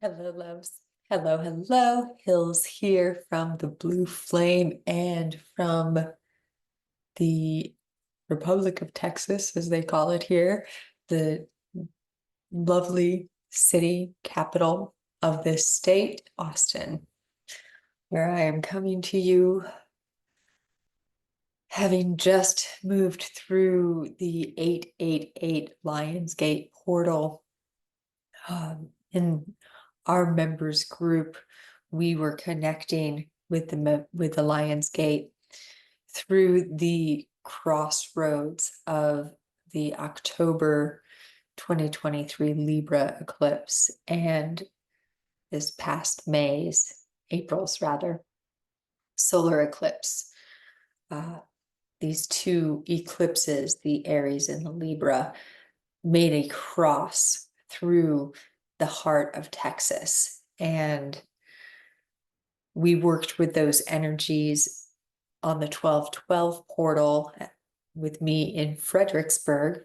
Hello, loves. Hello, hello. Hills here from the Blue Flame and from the Republic of Texas, as they call it here, the lovely city capital of this state, Austin, where I am coming to you having just moved through the 888 Lionsgate portal. In our members group, we were connecting with the Lionsgate through the crossroads of the October 2023 Libra eclipse and this past April's rather, solar eclipse. These two eclipses, the Aries and the Libra, made a cross through the heart of Texas. And we worked with those energies on the 1212 portal with me in Fredericksburg,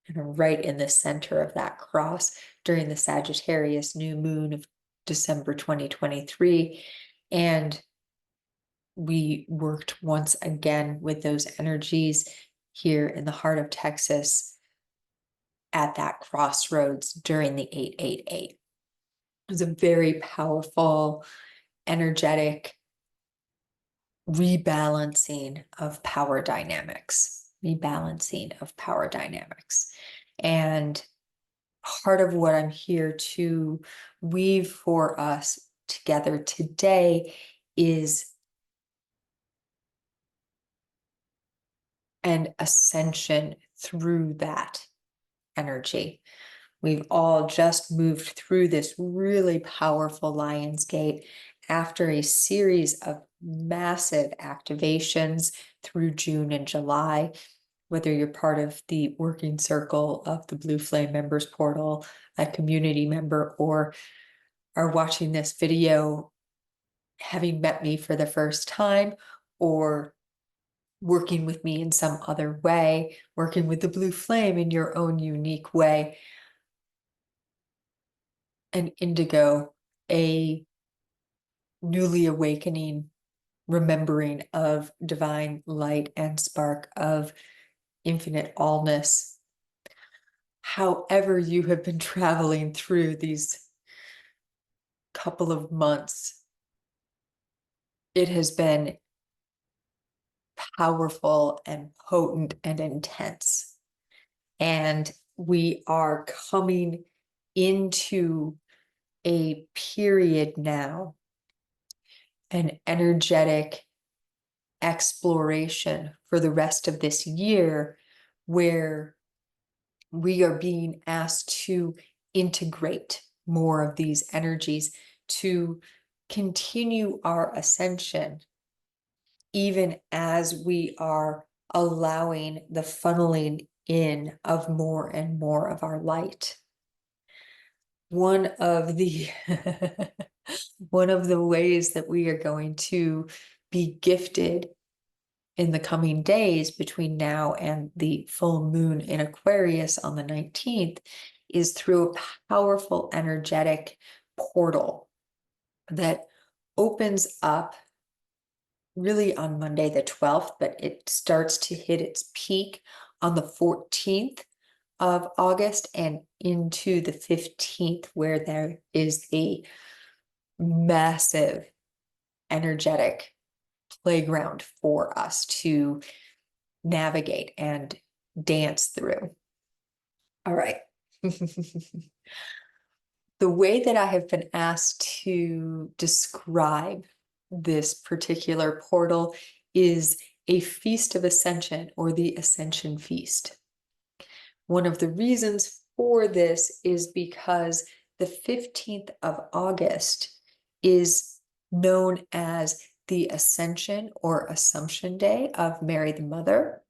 and right in the center of that cross during the Sagittarius new moon of December 2023. And we worked once again with those energies here in the heart of Texas at that crossroads during the 888. It was a very powerful, energetic rebalancing of power dynamics. And part of what I'm here to weave for us together today is an ascension through that energy. We've all just moved through this really powerful Lionsgate after a series of massive activations through June and July. Whether you're part of the working circle of the Blue Flame Members Portal, a community member, or are watching this video having met me for the first time, or working with me in some other way, working with the Blue Flame in your own unique way. An indigo, a newly awakening remembering of divine light and spark of infinite allness. However you have been traveling through these couple of months, it has been powerful and potent and intense. And we are coming into a period now, an energetic exploration for the rest of this year, where we are being asked to integrate more of these energies to continue our ascension, even as we are allowing the funneling in of more and more of our light. One of the ways that we are going to be gifted in the coming days between now and the full moon in Aquarius on the 19th is through a powerful energetic portal that opens up really on Monday the 12th, but it starts to hit its peak on the 14th of August and into the 15th, where there is a massive energetic playground for us to navigate and dance through. All right. The way that I have been asked to describe this particular portal is a Feast of Ascension, or the Ascension Feast. One of the reasons for this is because the 15th of August is known as the Ascension or Assumption Day of Mary the Mother,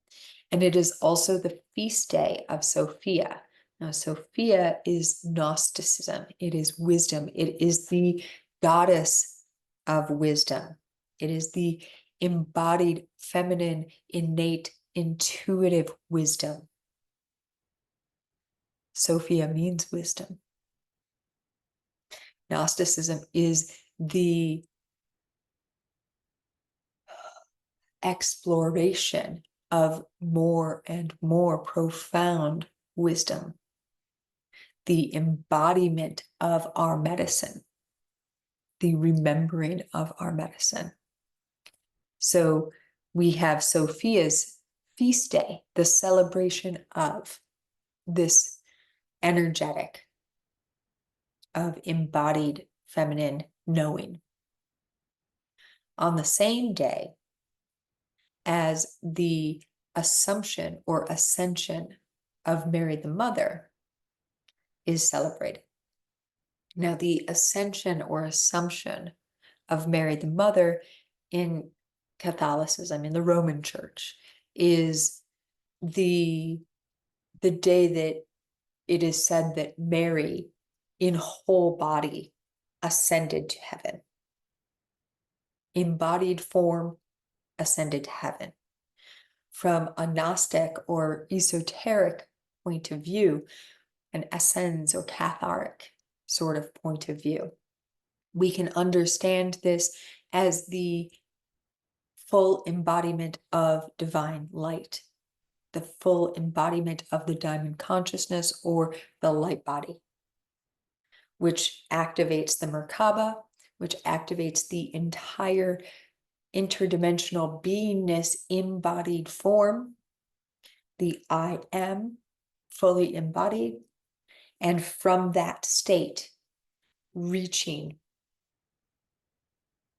and it is also the feast day of Sophia. Now, Sophia is Gnosticism. It is wisdom. It is the goddess of wisdom. It is the embodied feminine, innate, intuitive wisdom. Sophia means wisdom. Gnosticism is the exploration of more and more profound wisdom, the embodiment of our medicine, the remembering of our medicine. So we have Sophia's feast day, the celebration of this energetic, of embodied feminine knowing. On the same day as the Assumption or Ascension of Mary the Mother is celebrated. Now, the Ascension or Assumption of Mary the Mother in Catholicism, in the Roman Church, is the day that it is said that Mary, in whole body, ascended to heaven. Embodied form, ascended to heaven. From a Gnostic or esoteric point of view, an ascends or Catholic sort of point of view, we can understand this as the full embodiment of divine light, the full embodiment of the diamond consciousness or the light body, which activates the Merkaba, which activates the entire interdimensional beingness embodied form, the I am fully embodied, and from that state reaching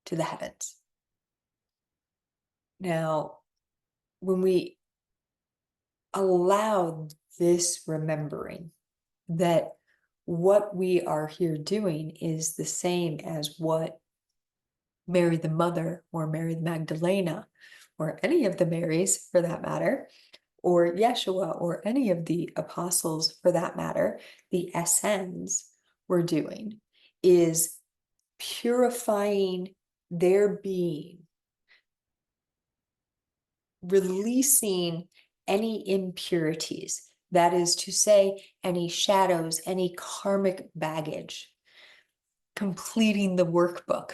to the heavens. Now, when we allow this remembering that what we are here doing is the same as what Mary the Mother or Mary Magdalena or any of the Marys for that matter, or Yeshua or any of the apostles for that matter, the Essenes were doing, is purifying their being, releasing any impurities, that is to say, any shadows, any karmic baggage, completing the workbook,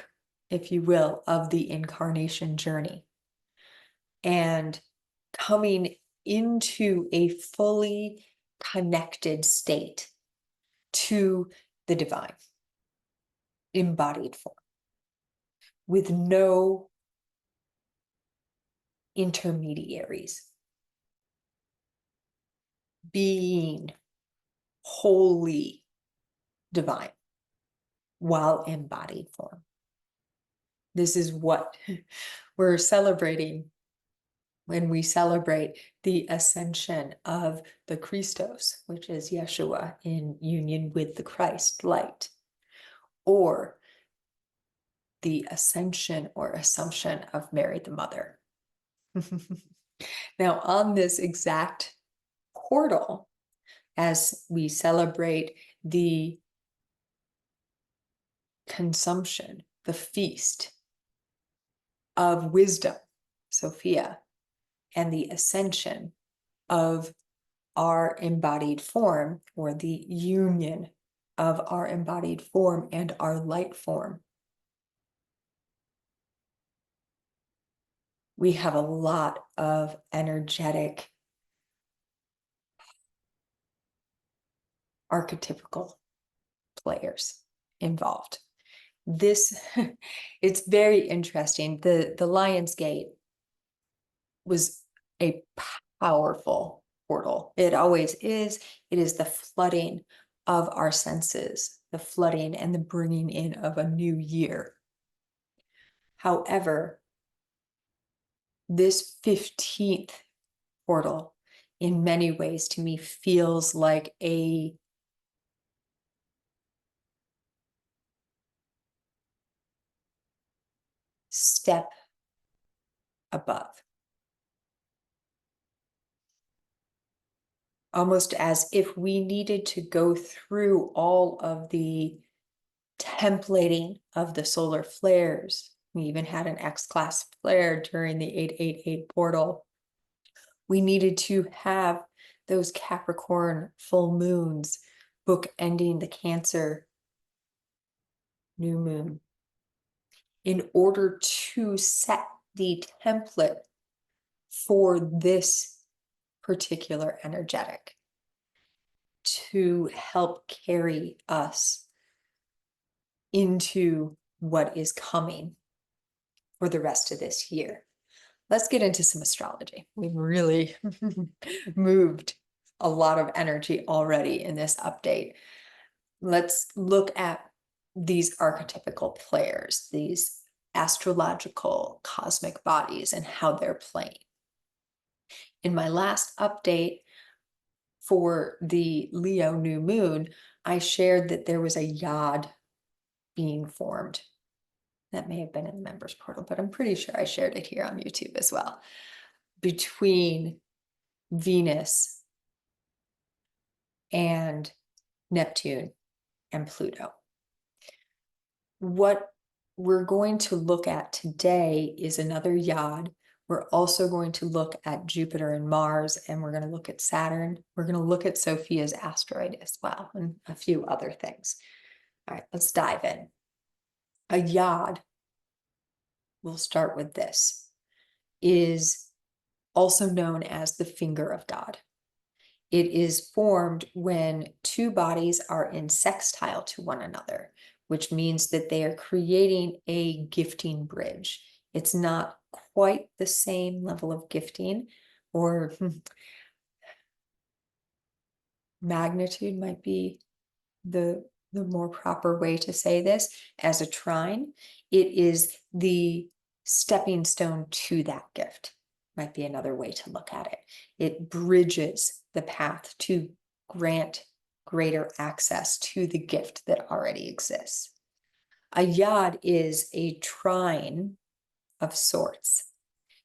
if you will, of the incarnation journey, and coming into a fully connected state to the divine, embodied form, with no intermediaries, being wholly divine while embodied form. This is what we're celebrating when we celebrate the ascension of the Christos, which is Yeshua in union with the Christ light, or the ascension or assumption of Mary the Mother. Now, on this exact portal, as we celebrate the consumption, the feast of wisdom, Sophia, and the ascension of our embodied form, or the union of our embodied form and our light form, we have a lot of energetic archetypical players involved. This, it's very interesting. The Lionsgate was a powerful portal. It always is. It is the flooding of our senses, the flooding and the bringing in of a new year. However, this 15th portal, in many ways, to me, feels like a step above. Almost as if we needed to go through all of the templating of the solar flares. We even had an X-class flare during the 888 portal. We needed to have those Capricorn full moons bookending the Cancer new moon in order to set the template for this particular energetic to help carry us into what is coming for the rest of this year. Let's get into some astrology. We've really moved a lot of energy already in this update. Let's look at these archetypical players, these astrological cosmic bodies, and how they're playing. In my last update for the Leo new moon, I shared that there was a yod being formed. That may have been in the members portal, but I'm pretty sure I shared it here on YouTube as well, between Venus and Neptune and Pluto. What we're going to look at today is another yod. We're also going to look at Jupiter and Mars, and we're going to look at Saturn. We're going to look at Sophia's asteroid as well, and a few other things. All right, let's dive in. A yod, we'll start with this, is also known as the finger of God. It is formed when two bodies are in sextile to one another, which means that they are creating a gifting bridge. It's not quite the same level of gifting, or magnitude might be the more proper way to say this, as a trine. It is the stepping stone to that gift, might be another way to look at it. It bridges the path to grant greater access to the gift that already exists. A yod is a trine of sorts.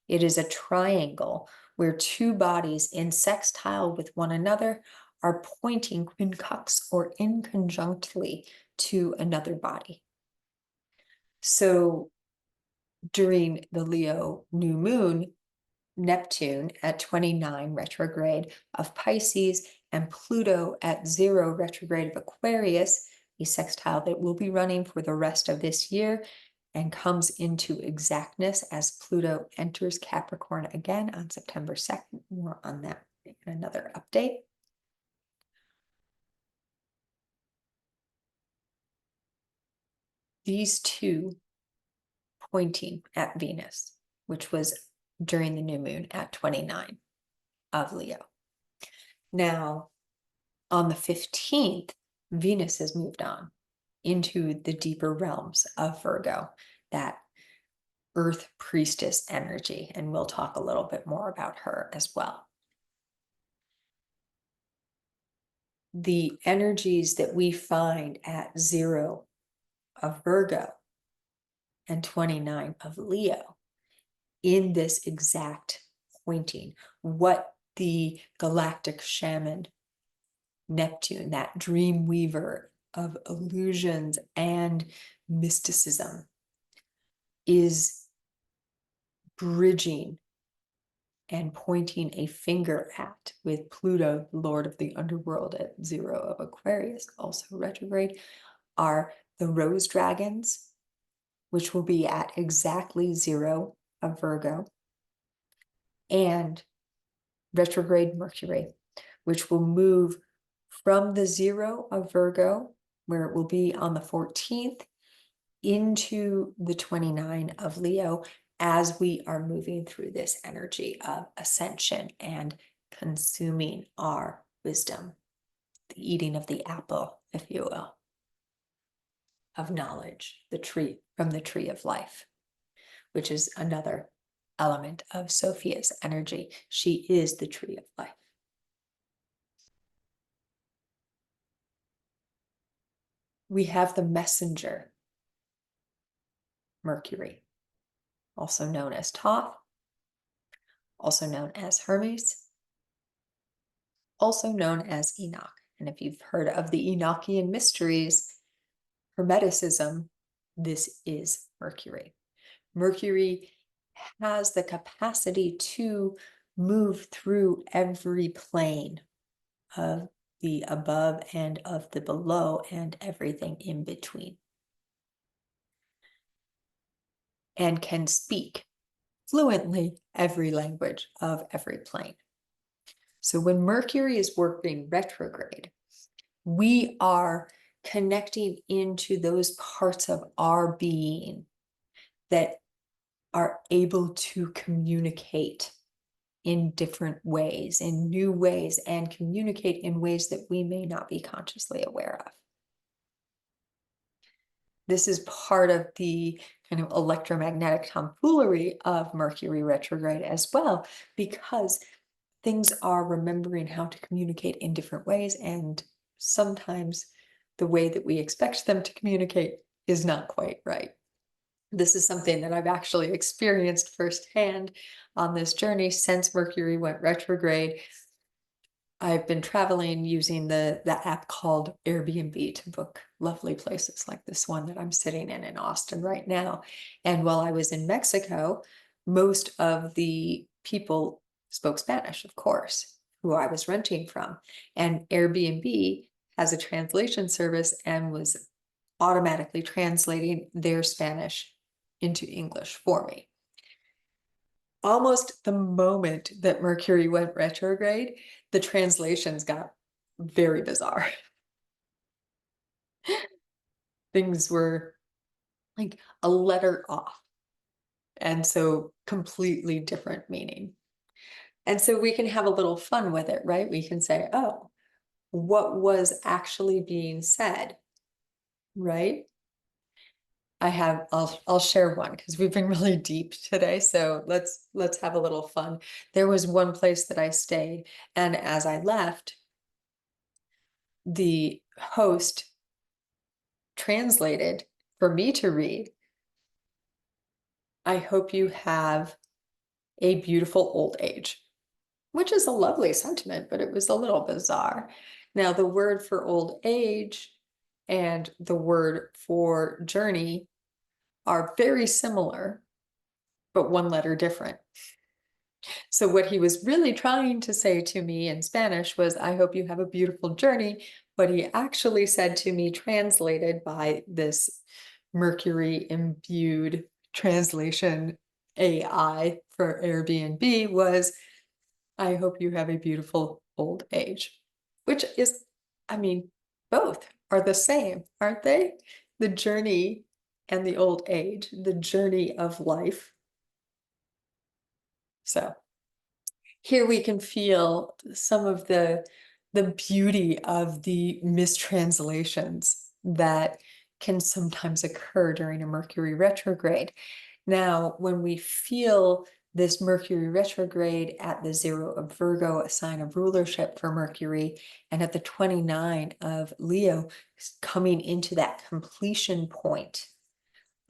It is a triangle where two bodies in sextile with one another are pointing quincux or inconjunctly to another body. So during the Leo new moon, Neptune at 29 retrograde of Pisces and Pluto at 0 retrograde of Aquarius, a sextile that will be running for the rest of this year and comes into exactness as Pluto enters Capricorn again on September 2nd. More on that in another update. These two pointing at Venus, which was during the new moon at 29 of Leo. Now, on the 15th, Venus has moved on into the deeper realms of Virgo, that earth priestess energy, and we'll talk a little bit more about her as well. The energies that we find at 0 of Virgo and 29 of Leo in this exact pointing, what the galactic shaman Neptune, that dream weaver of illusions and mysticism, is bridging and pointing a finger at with Pluto, Lord of the Underworld, at 0 of Aquarius, also retrograde, are the rose dragons, which will be at exactly 0 of Virgo, and retrograde Mercury, which will move from the 0 of Virgo, where it will be on the 14th, into the 29 of Leo, as we are moving through this energy of ascension and consuming our wisdom, the eating of the apple, if you will, of knowledge, the tree from the tree of life, which is another element of Sophia's energy. She is the tree of life. We have the messenger, Mercury, also known as Thoth, also known as Hermes, also known as Enoch. And if you've heard of the Enochian mysteries, Hermeticism, this is Mercury. Mercury has the capacity to move through every plane of the above and of the below and everything in between. and can speak fluently every language of every plane. So when Mercury is working retrograde, we are connecting into those parts of our being that are able to communicate in different ways, in new ways, and communicate in ways that we may not be consciously aware of. This is part of the kind of electromagnetic tomfoolery of Mercury retrograde as well, because things are remembering how to communicate in different ways, and sometimes the way that we expect them to communicate is not quite right. This is something that I've actually experienced firsthand on this journey since Mercury went retrograde. I've been traveling using the app called Airbnb to book lovely places like this one that I'm sitting in Austin right now. And while I was in Mexico, most of the people spoke Spanish, of course, who I was renting from. And Airbnb has a translation service and was automatically translating their Spanish into English for me. Almost the moment that Mercury went retrograde, the translations got very bizarre. Things were like a letter off, and so completely different meaning. And so we can have a little fun with it, right? We can say, oh, what was actually being said, right? I'll share one because we've been really deep today. So let's have a little fun. There was one place that I stayed, and as I left, the host translated for me to read, "I hope you have a beautiful old age," which is a lovely sentiment, but it was a little bizarre. Now, the word for old age and the word for journey are very similar, but one letter different. So what he was really trying to say to me in Spanish was, "I hope you have a beautiful journey." What he actually said to me, translated by this Mercury imbued translation AI for Airbnb, was, "I hope you have a beautiful old age," which is, I mean, both are the same, aren't they? The journey and the old age, the journey of life. So here we can feel some of the beauty of the mistranslations that can sometimes occur during a Mercury retrograde. Now, when we feel this Mercury retrograde at the 0 of Virgo, a sign of rulership for Mercury, and at the 29 of Leo, coming into that completion point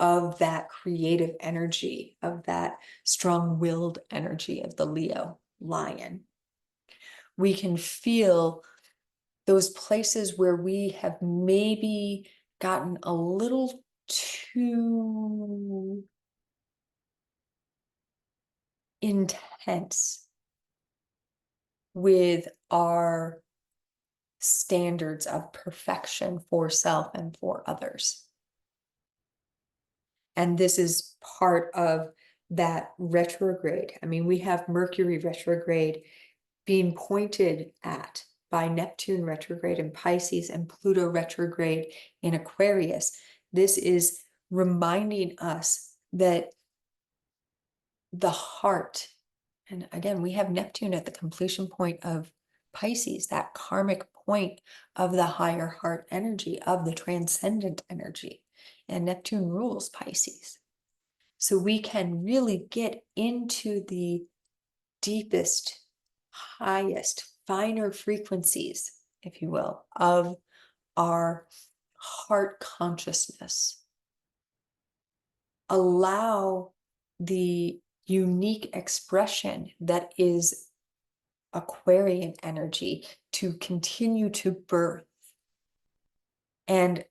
of that creative energy, of that strong-willed energy of the Leo lion, we can feel those places where we have maybe gotten a little too intense with our standards of perfection for self and for others. And this is part of that retrograde. I mean, we have Mercury retrograde being pointed at by Neptune retrograde in Pisces and Pluto retrograde in Aquarius. This is reminding us that the heart, and again, we have Neptune at the completion point of Pisces, that karmic point of the higher heart energy, of the transcendent energy, and Neptune rules Pisces. So we can really get into the deepest, highest, finer frequencies, if you will, of our heart consciousness. Allow the unique expression that is Aquarian energy to continue to birth. And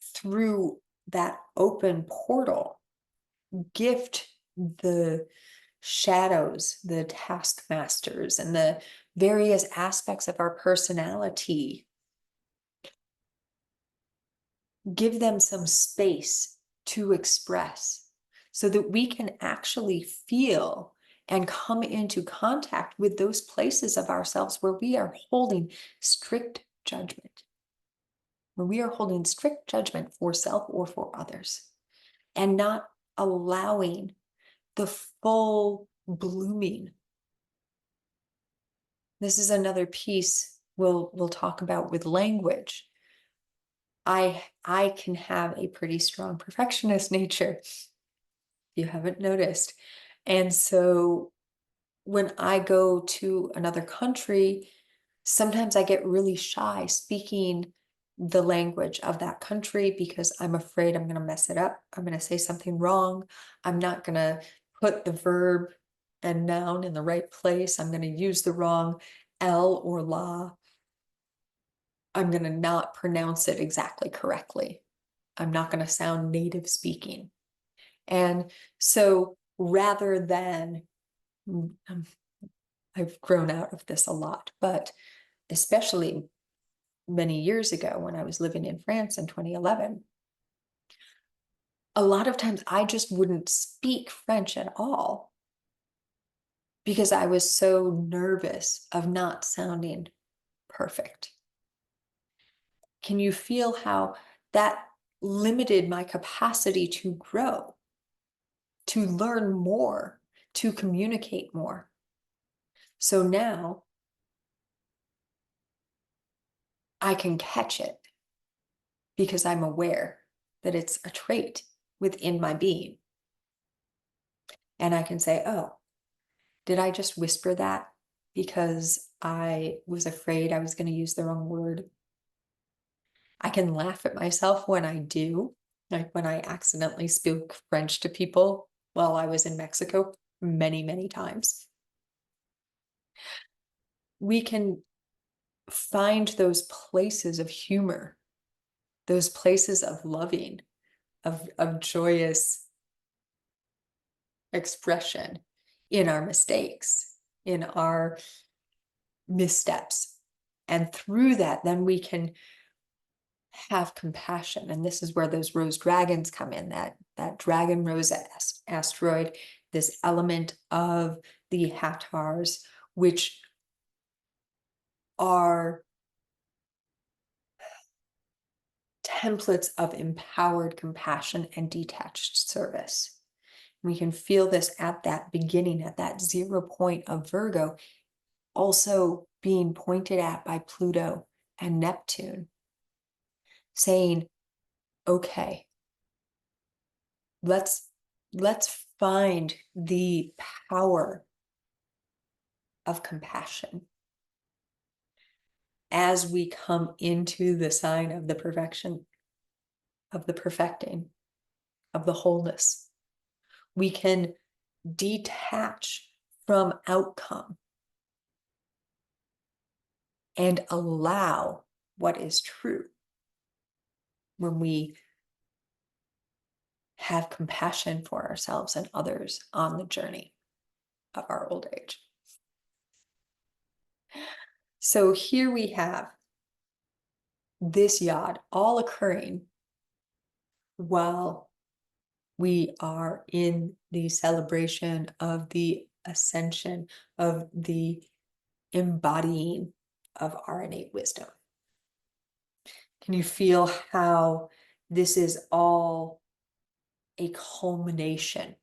through that open portal, gift the shadows, the taskmasters, and the various aspects of our personality. Give them some space to express, so that we can actually feel and come into contact with those places of ourselves where we are holding strict judgment, where we are holding strict judgment for self or for others, and not allowing the full blooming. This is another piece we'll talk about with language. I can have a pretty strong perfectionist nature, if you haven't noticed. And so when I go to another country, sometimes I get really shy speaking the language of that country because I'm afraid I'm going to mess it up. I'm going to say something wrong. I'm not going to put the verb and noun in the right place. I'm going to use the wrong L or la. I'm going to not pronounce it exactly correctly. I'm not going to sound native speaking. And so rather than, I've grown out of this a lot, but especially many years ago when I was living in France in 2011, a lot of times I just wouldn't speak French at all because I was so nervous of not sounding perfect. Can you feel how that limited my capacity to grow, to learn more, to communicate more? So now I can catch it because I'm aware that it's a trait within my being. And I can say, oh, did I just whisper that because I was afraid I was going to use the wrong word? I can laugh at myself when I do, like when I accidentally spoke French to people while I was in Mexico many, many times. We can find those places of humor, those places of loving, of joyous expression in our mistakes, in our missteps. And through that, then we can have compassion. And this is where those rose dragons come in, that dragon rose asteroid, this element of the Hattars, which are templates of empowered compassion and detached service. We can feel this at that beginning, at that 0 point of Virgo, also being pointed at by Pluto and Neptune, saying, okay, let's find the power of compassion as we come into the sign of the perfection, of the perfecting, of the wholeness. We can detach from outcome and allow what is true when we have compassion for ourselves and others on the journey of our old age. So here we have this yod all occurring while we are in the celebration of the ascension, of the embodying of our innate wisdom. Can you feel how this is all a culmination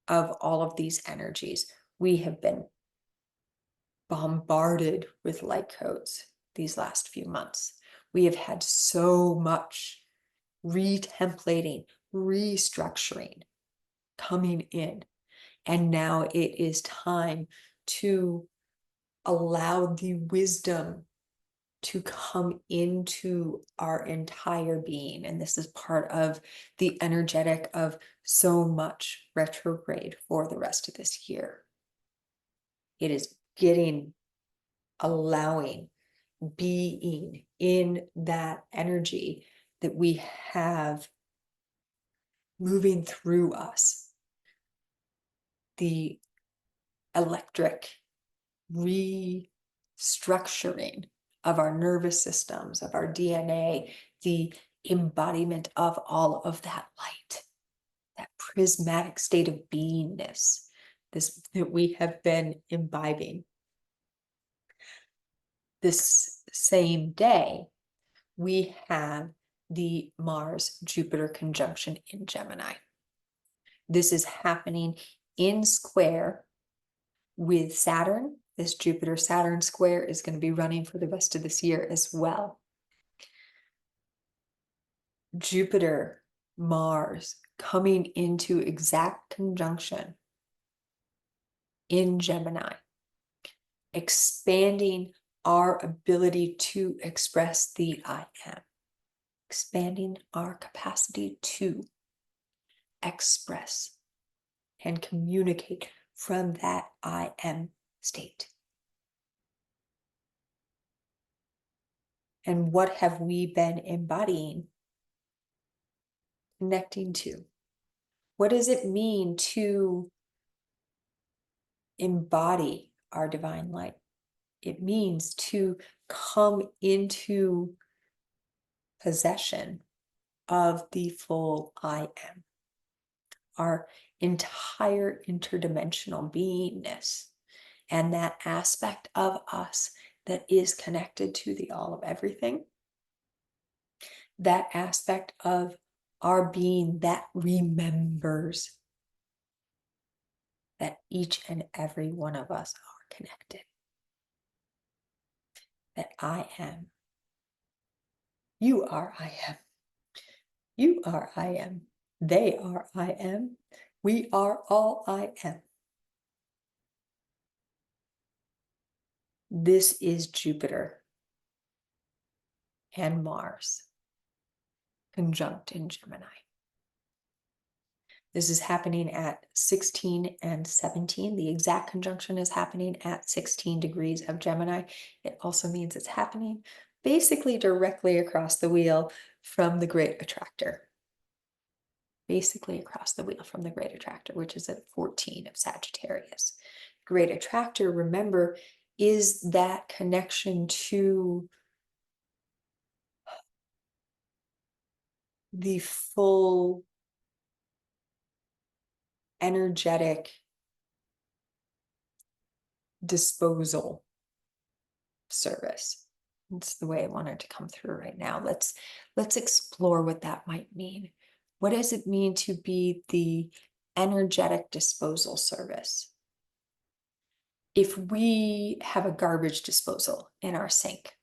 of all of these energies? We have been bombarded with light codes these last few months. We have had so much retemplating, restructuring coming in. And now it is time to allow the wisdom to come into our entire being. And this is part of the energetic of so much retrograde for the rest of this year. It is allowing, being in that energy that we have moving through us. The electric restructuring of our nervous systems, of our DNA, the embodiment of all of that light, that prismatic state of beingness, this that we have been imbibing. This same day, we have the Mars-Jupiter conjunction in Gemini. This is happening in square with Saturn. This Jupiter-Saturn square is going to be running for the rest of this year as well. Jupiter, Mars coming into exact conjunction in Gemini, expanding our ability to express the I am, expanding our capacity to express and communicate from that I am state. And what have we been embodying, connecting to? What does it mean to embody our divine light? It means to come into possession of the full I am, our entire interdimensional beingness, and that aspect of us that is connected to the all of everything, that aspect of our being that remembers that each and every one of us are connected, that I am. You are I am. You are I am. They are I am. We are all I am. This is Jupiter and Mars conjunct in Gemini. This is happening at 16 and 17. The exact conjunction is happening at 16 degrees of Gemini. It also means it's happening basically directly across the wheel from the Great Attractor. Basically across the wheel from the Great Attractor, which is at 14 of Sagittarius. Great Attractor, remember, is that connection to the full energetic disposal service. That's the way I wanted to come through right now. Let's explore what that might mean. What does it mean to be the energetic disposal service? If we have a garbage disposal in our sink,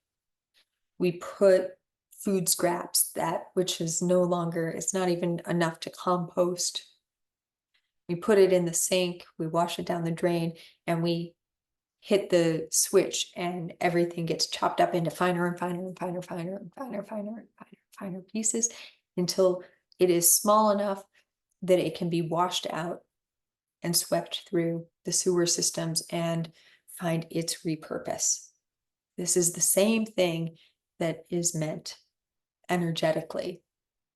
we put food scraps, which is no longer, it's not even enough to compost. We put it in the sink, we wash it down the drain, and we hit the switch, and everything gets chopped up into finer and finer and finer, finer and finer, finer and finer, finer pieces until it is small enough that it can be washed out and swept through the sewer systems and find its repurpose. This is the same thing that is meant energetically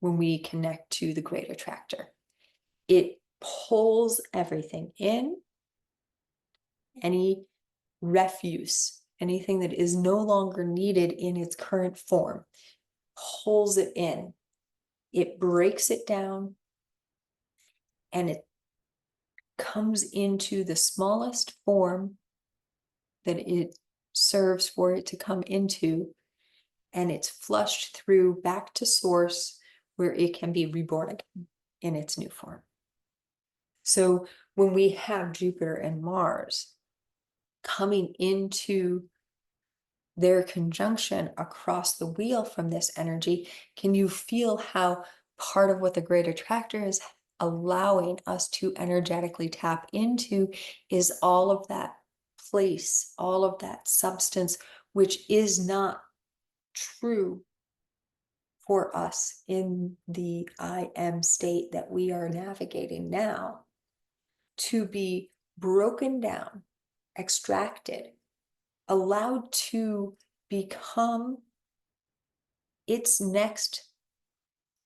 when we connect to the Great Attractor. It pulls everything in, any refuse, anything that is no longer needed in its current form, pulls it in. It breaks it down, and it comes into the smallest form that it serves for it to come into, and it's flushed through back to source where it can be reborn again in its new form. So when we have Jupiter and Mars coming into their conjunction across the wheel from this energy, can you feel how part of what the Great Attractor is allowing us to energetically tap into is all of that place, all of that substance, which is not true for us in the I am state that we are navigating now, to be broken down, extracted, allowed to become its next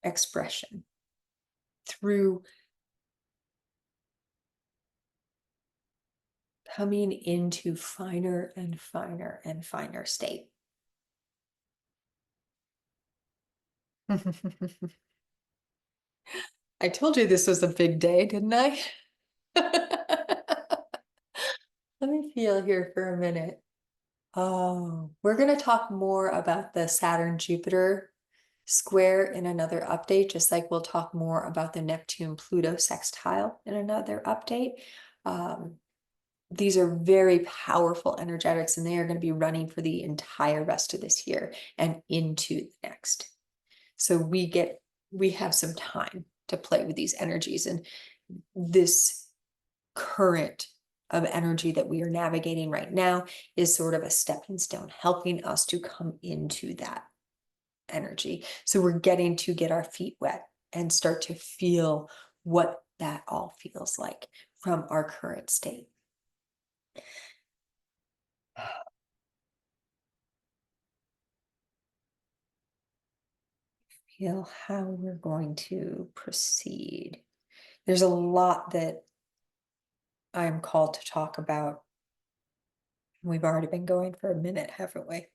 expression through coming into finer and finer and finer state. I told you this was a big day, didn't I? Let me feel here for a minute. Oh, we're going to talk more about the Saturn-Jupiter square in another update, just like we'll talk more about the Neptune-Pluto sextile in another update. These are very powerful energetics, and they are going to be running for the entire rest of this year and into the next. So we have some time to play with these energies, and this current of energy that we are navigating right now is sort of a stepping stone, helping us to come into that energy. So we're getting to get our feet wet and start to feel what that all feels like from our current state. Feel how we're going to proceed. There's a lot that I'm called to talk about. We've already been going for a minute, haven't we?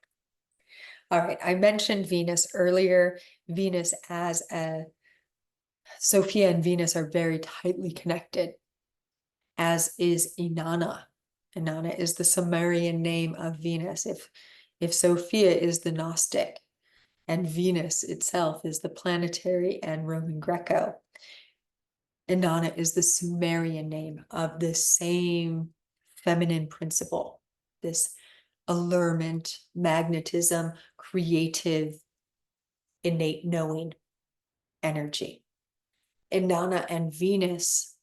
All right, I mentioned Venus earlier. Venus as a Sophia and Venus are very tightly connected, as is Inanna. Inanna is the Sumerian name of Venus. If Sophia is the Gnostic and Venus itself is the planetary and Roman Greco, Inanna is the Sumerian name of the same feminine principle, this allurement, magnetism, creative, innate knowing energy. Inanna and Venus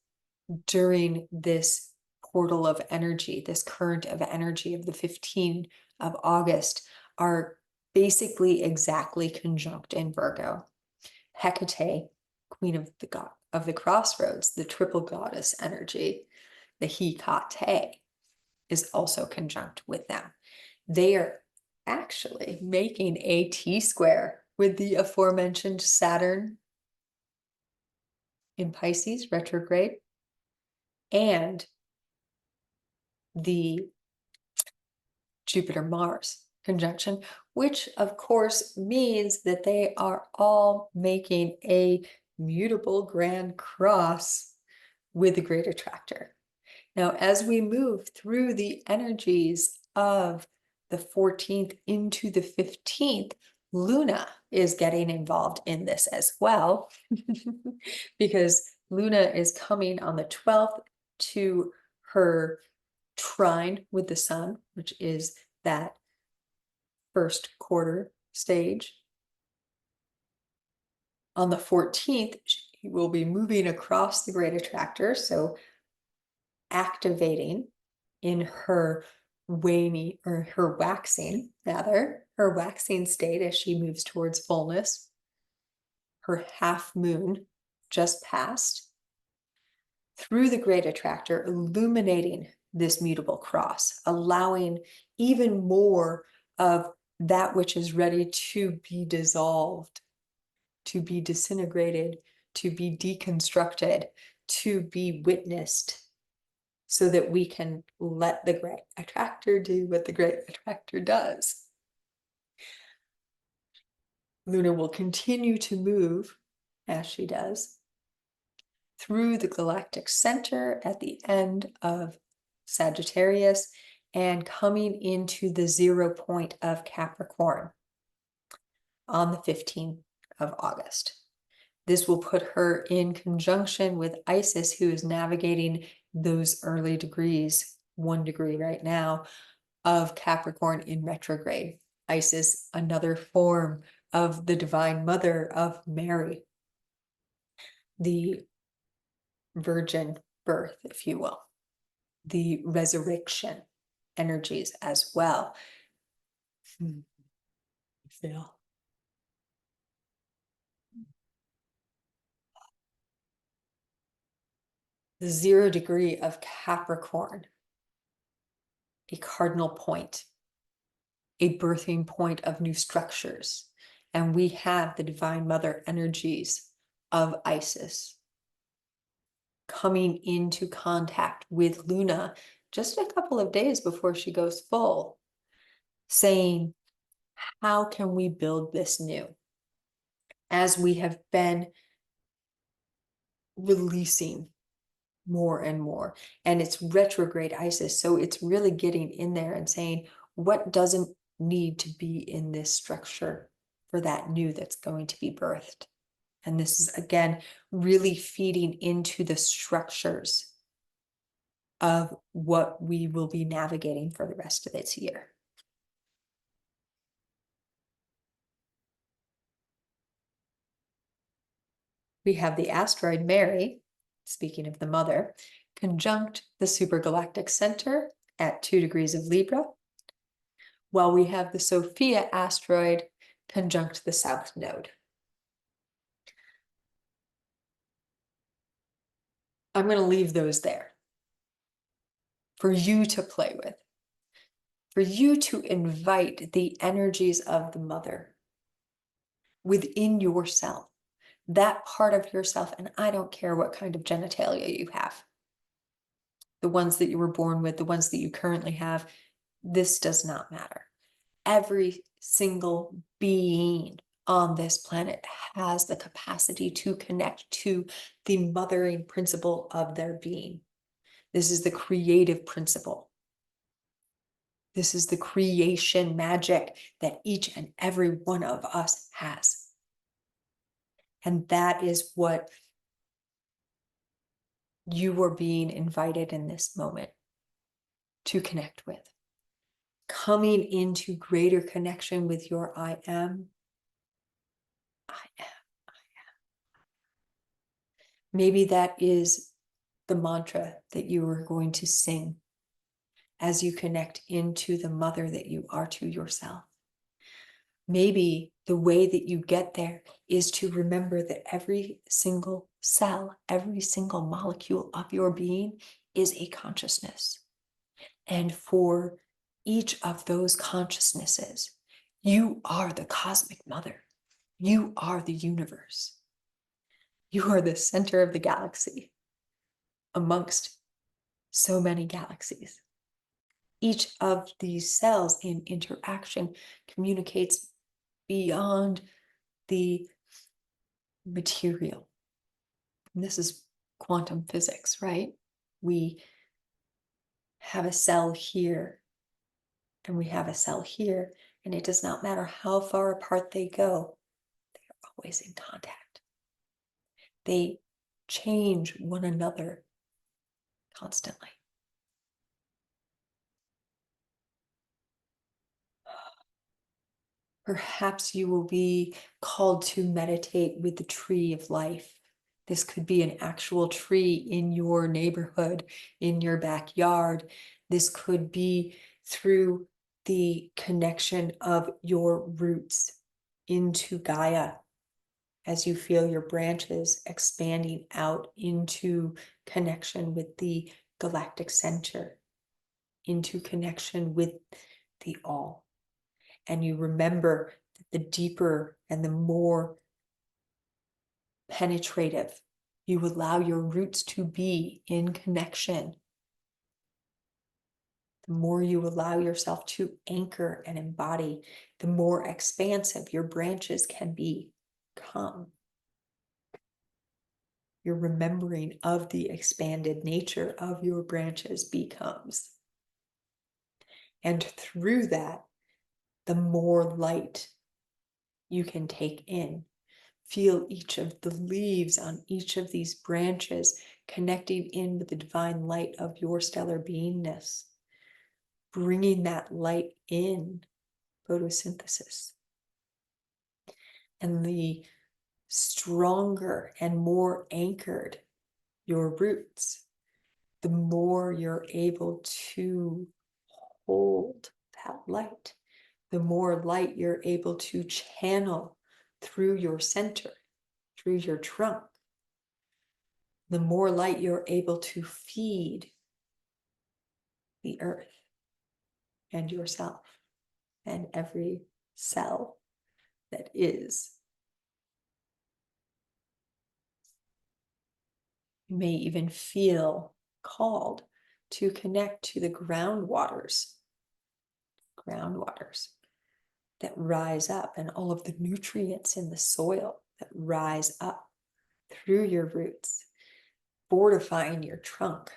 during this portal of energy, this current of energy of the 15th of August, are basically exactly conjunct in Virgo. Hecate, queen of the crossroads, the triple goddess energy, the Hecate, is also conjunct with them. They are actually making a T-square with the aforementioned Saturn in Pisces retrograde and the Jupiter-Mars conjunction, which of course means that they are all making a mutable Grand Cross with the Great Attractor. Now, as we move through the energies of the 14th into the 15th, Luna is getting involved in this as well, because Luna is coming on the 12th to her trine with the sun, which is that first quarter stage. On the 14th, she will be moving across the Great Attractor, so activating in her waning, or her waxing rather, her waxing state as she moves towards fullness. Her half moon just passed through the Great Attractor, illuminating this mutable cross, allowing even more of that which is ready to be dissolved, to be disintegrated, to be deconstructed, to be witnessed, so that we can let the Great Attractor do what the Great Attractor does. Luna will continue to move, as she does, through the galactic center at the end of Sagittarius and coming into the 0 point of Capricorn on the 15th of August. This will put her in conjunction with Isis, who is navigating those early degrees, 1 degree right now, of Capricorn in retrograde. Isis, another form of the Divine Mother of Mary, the virgin birth, if you will, the resurrection energies as well. Feel. The 0 degree of Capricorn, a cardinal point, a birthing point of new structures. And we have the Divine Mother energies of Isis coming into contact with Luna just a couple of days before she goes full, saying, how can we build this new? as we have been releasing more and more. And it's retrograde Isis. So it's really getting in there and saying, what doesn't need to be in this structure for that new that's going to be birthed? And this is, again, really feeding into the structures of what we will be navigating for the rest of this year. We have the asteroid Mary, speaking of the mother, conjunct the supergalactic center at 2 degrees of Libra, while we have the Sophia asteroid conjunct the south node. I'm going to leave those there for you to play with, for you to invite the energies of the mother within yourself, that part of yourself. And I don't care what kind of genitalia you have, the ones that you were born with, the ones that you currently have, this does not matter. Every single being on this planet has the capacity to connect to the mothering principle of their being. This is the creative principle. This is the creation magic that each and every one of us has. And that is what you are being invited in this moment to connect with. Coming into greater connection with your I am. Maybe that is the mantra that you are going to sing as you connect into the mother that you are to yourself. Maybe the way that you get there is to remember that every single cell, every single molecule of your being is a consciousness. And for each of those consciousnesses, you are the cosmic mother. You are the universe. You are the center of the galaxy amongst so many galaxies. Each of these cells in interaction communicates beyond the material. And this is quantum physics, right? We have a cell here and we have a cell here, and it does not matter how far apart they go, they are always in contact. They change one another constantly. Perhaps you will be called to meditate with the tree of life. This could be an actual tree in your neighborhood, in your backyard. This could be through the connection of your roots into Gaia, as you feel your branches expanding out into connection with the galactic center, into connection with the all. And you remember that the deeper and the more penetrative you allow your roots to be in connection, the more you allow yourself to anchor and embody, the more expansive your branches can become. Your remembering of the expanded nature of your branches becomes. And through that, the more light you can take in. Feel each of the leaves on each of these branches connecting in with the divine light of your stellar beingness, bringing that light in, photosynthesis. And the stronger and more anchored your roots, the more you're able to hold that light, the more light you're able to channel through your center, through your trunk, the more light you're able to feed the earth and yourself and every cell that is. You may even feel called to connect to the groundwaters that rise up, and all of the nutrients in the soil that rise up through your roots, fortifying your trunk.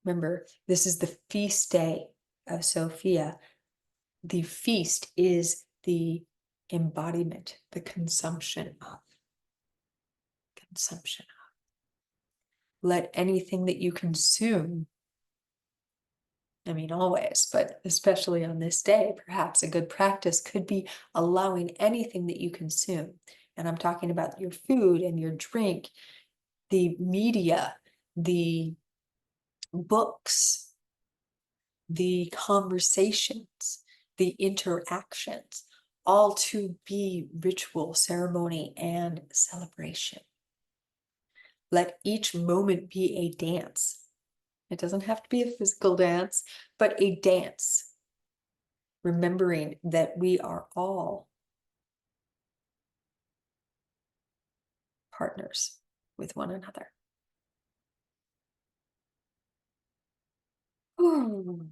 Remember, this is the feast day of Sophia. The feast is the embodiment, the consumption of. Let anything that you consume, I mean, always, but especially on this day, perhaps a good practice could be allowing anything that you consume. And I'm talking about your food and your drink, the media, the books, the conversations, the interactions, all to be ritual, ceremony, and celebration. Let each moment be a dance. It doesn't have to be a physical dance, but a dance. Remembering that we are all partners with one another. Ooh.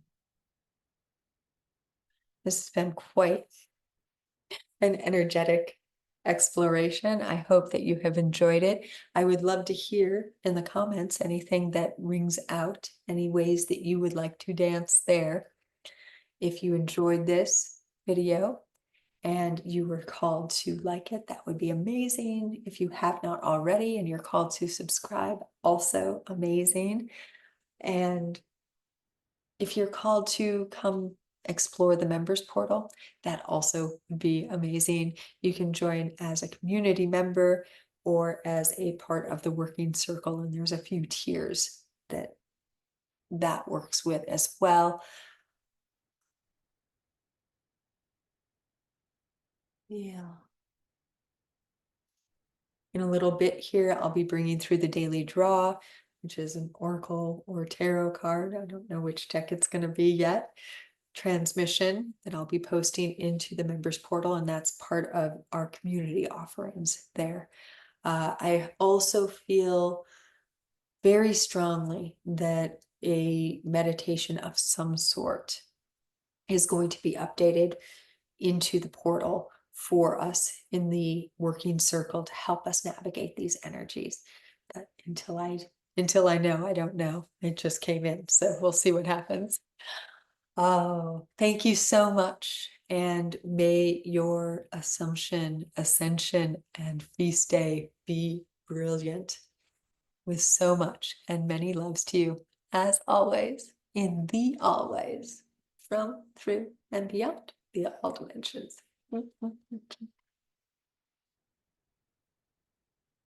This has been quite an energetic exploration. I hope that you have enjoyed it. I would love to hear in the comments anything that rings out, any ways that you would like to dance there. If you enjoyed this video and you were called to like it, that would be amazing. If you have not already and you're called to subscribe, also amazing. And if you're called to come explore the members portal, that also would be amazing. You can join as a community member or as a part of the working circle, and there's a few tiers that works with as well. Yeah. In a little bit here, I'll be bringing through the daily draw, which is an oracle or tarot card. I don't know which deck it's going to be yet. Transmission that I'll be posting into the members portal, and that's part of our community offerings there. I also feel very strongly that a meditation of some sort is going to be updated into the portal for us in the working circle to help us navigate these energies. But until I know, I don't know. It just came in, so we'll see what happens. Oh, thank you so much. And may your ascension, and feast day be brilliant with so much and many loves to you, as always, in the always, from, through, and beyond the all dimensions.